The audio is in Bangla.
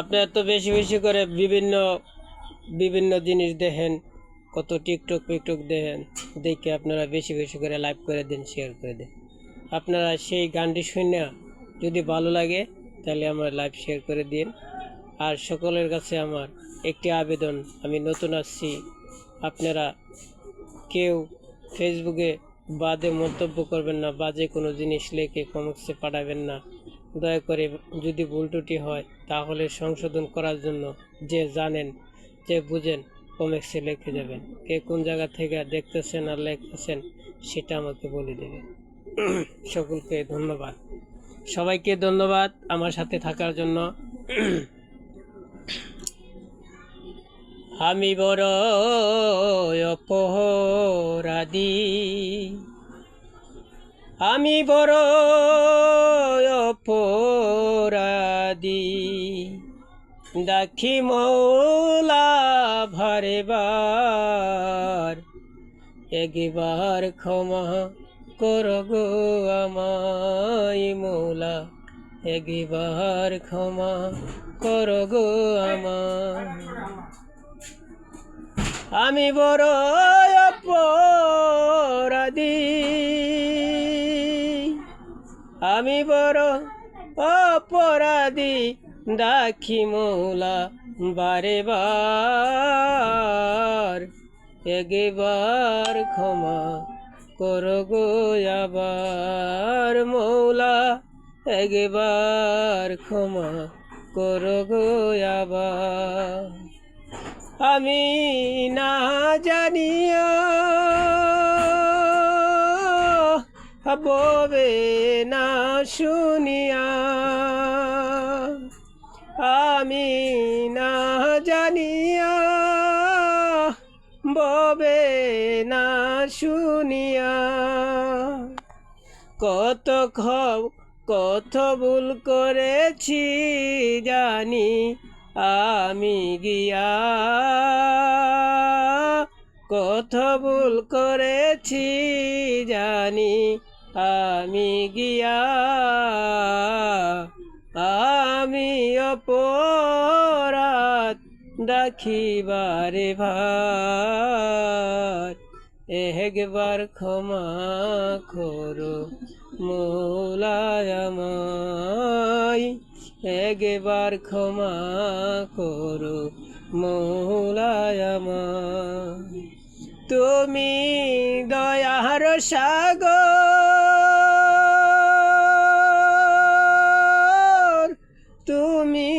আপনারা তো বেশি বেশি করে বিভিন্ন বিভিন্ন জিনিস দেখেন, কত টিকটক ফিকটক দেখেন, দেখে আপনারা বেশি বেশি করে লাইভ করে দেন, শেয়ার করে দেন। আপনারা সেই গানটি শুনে যদি ভালো লাগে তাহলে আমার লাইভ শেয়ার করে দিন। আর সকলের কাছে আমার একটি আবেদন, আমি নতুন আসছি, আপনারা কেউ ফেসবুকে বাজে মন্তব্য করবেন না, বাজে কোনো জিনিস লিখে কমেন্টসে পাঠাবেন না। দয়া করে যদি ভুল ত্রুটি হয় তাহলে সংশোধন করার জন্য যে জানেন, যে বুঝেন, কমেন্টসে লিখে যাবেন। কে কোন জায়গা থেকে দেখতেছেন আর লিখতেছেন সেটা আমাকে বলে দেবেন। সকলকে ধন্যবাদ, সবাইকে ধন্যবাদ আমার সাথে থাকার জন্য। আমি বড় অপরাধী, আমি বড় অপরাধী, দেখি মৌলা ভারেবার, একবার ক্ষমা কর গো আমায় মৌলা, একবার ক্ষমা কর গো আমায়। আমি বড় অপরাধী, আমি বড় অপরাধী, দেখি মৌলা বারে বার, একবার ক্ষমা কর গো আবার মৌলা, একবার ক্ষমা কর গো আবার। আমি না জানিয়া ববে না শুনিয়া, আমি না জানিয়া ববে না শুনিয়া, কত ভুল করেছি জানি আমি গিয়া, কত ভুল করেছি জানি আমি গিয়া, আমি অপরাধ দেখিবারে ভার, একবার ক্ষমা করো মৌলা আমায়, একবার ক্ষমা করো মৌলা আমায়। তুমি দয়ার সাগর, তুমি